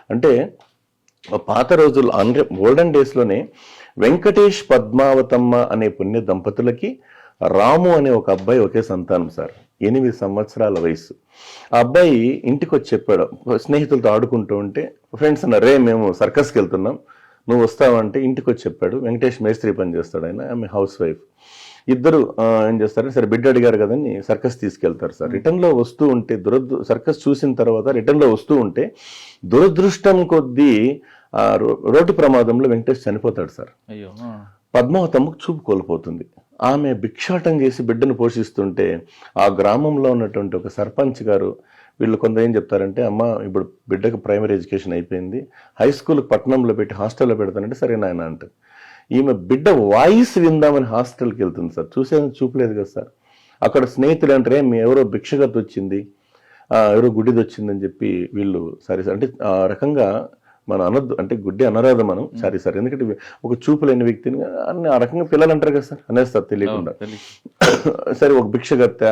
అంటే పాత రోజుల్లో అంటే ఓల్డెన్ డేస్లోనే వెంకటేష్ పద్మావతమ్మ అనే పుణ్య దంపతులకి రాము అనే ఒక అబ్బాయి ఒకే సంతానం సార్. 8 సంవత్సరాల వయసు. ఆ అబ్బాయి ఇంటికి వచ్చి చెప్పాడు, స్నేహితులతో ఆడుకుంటూ ఉంటే ఫ్రెండ్స్ అన్నారు, రే మేము సర్కస్కి వెళ్తున్నాం, నువ్వు వస్తావంటే ఇంటికి వచ్చి చెప్పాడు. వెంకటేష్ మేస్త్రి పని చేస్తాడు, ఆయన ఆమె హౌస్ వైఫ్. ఇద్దరు ఏం చేస్తారు, సరే బిడ్డ అడిగారు కదని సర్కస్ తీసుకెళ్తారు సార్. రిటర్న్లో వస్తూ ఉంటే సర్కస్ చూసిన తర్వాత రిటర్న్లో వస్తూ ఉంటే దురదృష్టం కొద్దీ రోడ్డు ప్రమాదంలో వెంకటేష్ చనిపోతాడు సార్. అయ్యో. పద్మావతమ్మకు చూపు కోల్పోతుంది. ఆమె భిక్షాటం చేసి బిడ్డను పోషిస్తుంటే ఆ గ్రామంలో ఉన్నటువంటి ఒక సర్పంచ్ గారు, వీళ్ళు కొంత ఏం చెప్తారంటే, అమ్మ ఇప్పుడు బిడ్డకు ప్రైమరీ ఎడ్యుకేషన్ అయిపోయింది, హై స్కూల్ పట్టణంలో పెట్టి హాస్టల్లో పెడతానంటే సరే నాయన అంటే, ఈమె బిడ్డ వాయిస్ విందామని హాస్టల్కి వెళ్తుంది సార్. చూపలేదు కదా సార్. అక్కడ స్నేహితులు అంటారే, మీ ఎవరో భిక్షగత వచ్చింది, ఎవరో గుడ్డిది వచ్చిందని చెప్పి వీళ్ళు సరే సార్ అంటే ఆ రకంగా మనం అనొద్దు, అంటే గుడ్డి అనరాదు మనం, సారీ సార్, ఎందుకంటే ఒక చూపు లేని వ్యక్తిని అన్ని ఆ రకంగా పిల్లలు అంటారు కదా సార్, అనేస్తారు తెలియకుండా. సరే ఒక భిక్షగత్త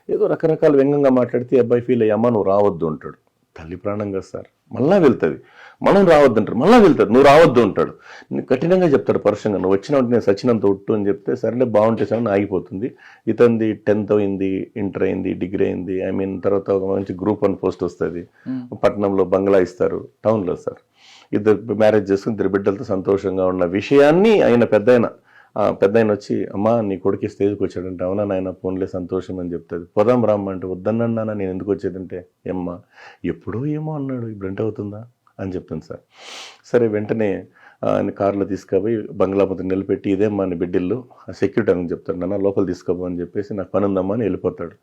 ఏదో రకరకాల వ్యంగ్యంగా మాట్లాడితే అబ్బాయి ఫీల్ అయ్యి, అమ్మ నువ్వు రావద్దు అంటాడు. తల్లి ప్రాణం కదా సార్, మళ్ళా వెళ్తుంది. మనం రావద్దు అంటారు, మళ్ళా వెళ్తాడు, నువ్వు రావద్దు అంటాడు. కఠినంగా చెప్తాడు పరుషంగా, నువ్వు వచ్చినట్టు నేను సచ్చినంత ఒట్టు అని చెప్తే సరేలే బాగుంటే సార్ ఆగిపోతుంది. ఇతంది 10th అయింది, ఇంటర్ అయింది, డిగ్రీ అయింది, తర్వాత ఒక మంచి గ్రూప్ 1 పోస్ట్ వస్తుంది, పట్టణంలో బంగ్లా ఇస్తారు, టౌన్లో సార్. ఇద్దరు మ్యారేజ్ చేసుకుని 2 బిడ్డలతో సంతోషంగా ఉన్న విషయాన్ని ఆయన పెద్దాయన వచ్చి, అమ్మ నీ కొడుకు స్టేజ్కి వచ్చాడంటే, అవునా నాయన ఫోన్లే సంతోషం అని చెప్తుంది. పోదాం రామ్మ అంటే, వద్దన్నా నేను ఎందుకు వచ్చేదంటే, ఏమ్మా ఎప్పుడో ఏమో అన్నాడు, ఇప్పుడు ఎంత అవుతుందా అని చెప్తాను సార్. సరే వెంటనే ఆయన కారులో తీసుకుపోయి బంగ్లా మొత్తం నిలబెట్టి, ఇదేమ్మా అని బిడ్డిల్లు సెక్యూరిటీ అని చెప్తాడు, నాన్న లోపల తీసుకోబో అని చెప్పేసి, నాకు పని ఉందమ్మా అని వెళ్ళిపోతాడు.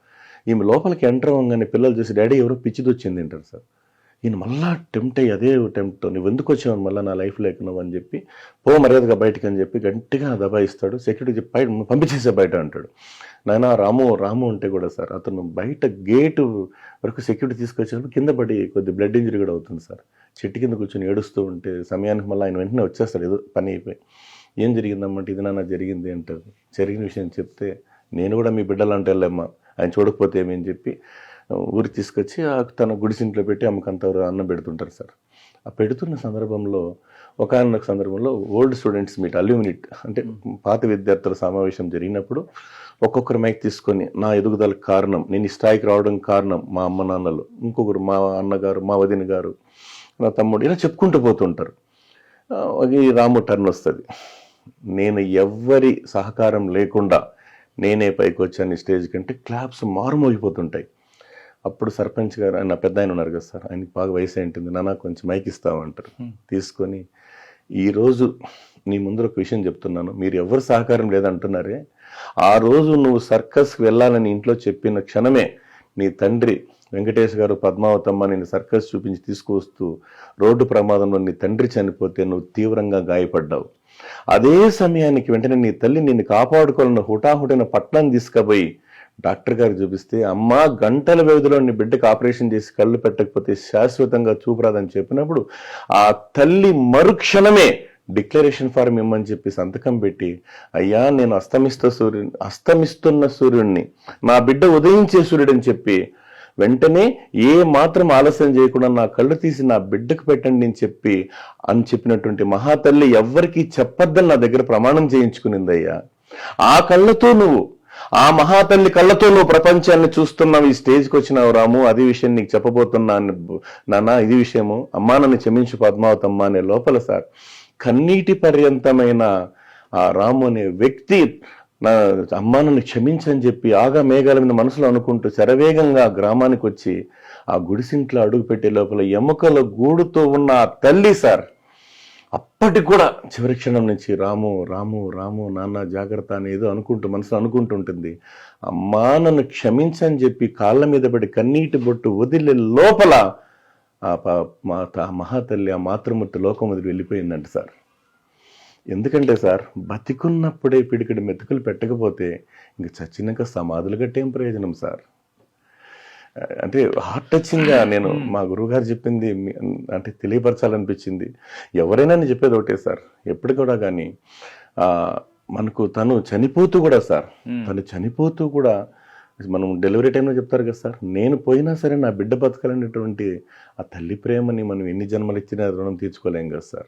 ఈమె లోపలికి ఎంటర్ అవ్వగానే పిల్లలు చూసి, డాడీ ఎవరో పిచ్చిది వచ్చింది అంటారు సార్. ఈయన మళ్ళా టెంప్ట్ అయ్యి, అదే టెంప్ట్, నువ్వు ఎందుకు వచ్చావు మళ్ళీ నా లైఫ్ లేకున్నావు అని చెప్పి, మర్యాదగా బయటకు అని చెప్పి గట్టిగా దబాయిస్తాడు. సెక్యూరిటీ చెప్పి బయట పంపించేసే బయట అంటాడు. నాయన రాము ఉంటే కూడా సార్, అతను బయట గేటు వరకు సెక్యూరిటీ తీసుకొచ్చినప్పుడు కింద పడి కొద్ది బ్లడ్ ఇంజరీ కూడా అవుతుంది సార్. చెట్టు కింద కూర్చొని ఏడుస్తూ ఉంటే సమయానికి మళ్ళీ ఆయన వెంటనే వచ్చేస్తాడు, ఏదో పని అయిపోయి. ఏం జరిగిందమ్మంటే, ఇది నాన్న జరిగింది అంటారు. జరిగిన విషయం చెప్తే, నేను కూడా మీ బిడ్డలు అంటే వెళ్ళమ్మా, ఆయన చూడకపోతే ఏమని చెప్పి ఊరికి తీసుకొచ్చి తన గుడిసింట్లో పెట్టి అమ్మకంత అన్నం పెడుతుంటారు సార్. ఆ పెడుతున్న సందర్భంలో ఒకనొక సందర్భంలో ఓల్డ్ స్టూడెంట్స్ మీట్, అల్యూమినిట్ అంటే పాత విద్యార్థుల సమావేశం జరిగినప్పుడు ఒక్కొక్కరు మైక్ తీసుకొని, నా ఎదుగుదలకు కారణం, నేను ఈ స్థాయికి రావడం కారణం మా అమ్మ నాన్నలు, ఇంకొకరు మా అన్నగారు, మా వదిన గారు, నా తమ్ముడు, ఇలా చెప్పుకుంటూ పోతుంటారు. ఈ రాము టర్న్ వస్తుంది, నేను ఎవ్వరి సహకారం లేకుండా నేనే పైకి వచ్చాను స్టేజ్ కంటే క్లాప్స్ మారుమోగిపోతుంటాయి. అప్పుడు సర్పంచ్ గారు, ఆయన పెద్ద ఆయన ఉన్నారు కదా సార్, ఆయనకి బాగా వయసు ఏంటుంది, నాన్న కొంచెం మైక్ ఇస్తామంటారు. తీసుకొని, ఈరోజు నీ ముందర ఒక విషయం చెప్తున్నాను, మీరు ఎవరు సహకారం లేదంటున్నారే, ఆ రోజు నువ్వు సర్కస్కి వెళ్ళాలని ఇంట్లో చెప్పిన క్షణమే నీ తండ్రి వెంకటేష్ గారు పద్మావతమ్మ నేను సర్కస్ చూపించి తీసుకువస్తూ రోడ్డు ప్రమాదంలో నీ తండ్రి చనిపోతే నువ్వు తీవ్రంగా గాయపడ్డావు. అదే సమయానికి వెంటనే నీ తల్లి నిన్ను కాపాడుకోవాలని హుటాహుటిన పట్నం తీసుకుపోయి డాక్టర్ గారికి చూపిస్తే, అమ్మ గంటల వ్యవధిలో నీ బిడ్డకు ఆపరేషన్ చేసి కళ్ళు పెట్టకపోతే శాశ్వతంగా చూపురాదని చెప్పినప్పుడు ఆ తల్లి మరుక్షణమే డిక్లరేషన్ ఫారం ఇమ్మని చెప్పి సంతకం పెట్టి, అయ్యా నేను అస్తమిస్తున్న సూర్యుడిని, నా బిడ్డ ఉదయించే సూర్యుడు అని చెప్పి, వెంటనే ఏ మాత్రం ఆలస్యం చేయకుండా నా కళ్ళు తీసి నా బిడ్డకు పెట్టండి అని చెప్పినటువంటి మహాతల్లి ఎవ్వరికీ చెప్పొద్దని నా దగ్గర ప్రమాణం చేయించుకునిందయ్యా. ఆ కళ్ళతో నువ్వు, ఆ మహాతల్లి కళ్ళతో నువ్వు ప్రపంచాన్ని చూస్తున్నావు, ఈ స్టేజ్కి వచ్చినావు రాము, అది విషయం నీకు చెప్పబోతున్నాను నాన్న, ఇది విషయము, అమ్మా నన్ను క్షమించు పద్మావతమ్మ అనే లోపల సార్ కన్నీటి పర్యంతమైన ఆ రాము అనే వ్యక్తి నా అమ్మా నన్ను క్షమించని చెప్పి ఆగా మేఘాల మీద మనసులో అనుకుంటూ శరవేగంగా గ్రామానికి వచ్చి ఆ గుడిసింట్లో అడుగు పెట్టే లోపల ఎముకల గూడుతో ఉన్న ఆ తల్లి సార్ అప్పటికి కూడా చివరి క్షణం నుంచి రాము రాము రాము నాన్న జాగ్రత్త అని ఏదో అనుకుంటూ మనసులో అనుకుంటుంటుంది. అమ్మా నన్ను క్షమించని చెప్పి కాళ్ళ మీద పడి కన్నీటి బొట్టు వదిలే లోపల ఆ మహాతల్లి, ఆ మాతృమూర్తి లోకం వదిలి వెళ్ళిపోయిందంట సార్. ఎందుకంటే సార్, బతికున్నప్పుడే పిడికిడి మెతుకులు పెట్టకపోతే ఇంక చచ్చినాక సమాధులు కట్టేం ప్రయోజనం సార్. అంటే హార్ట్ టచింగ్గా నేను మా గురువుగారు చెప్పింది అంటే తెలియపరచాలనిపించింది. ఎవరైనా నేను చెప్పేది ఒకటే సార్, ఎప్పుడు కూడా కానీ మనకు తను చనిపోతూ కూడా సార్, తను చనిపోతూ కూడా మనం డెలివరీ టైంలో చెప్తారు కదా సార్, నేను పోయినా సరే నా బిడ్డ బతకాలనేటువంటి ఆ తల్లి ప్రేమని మనం ఎన్ని జన్మలు ఇచ్చినా రుణం తీర్చుకోలేం కదా సార్.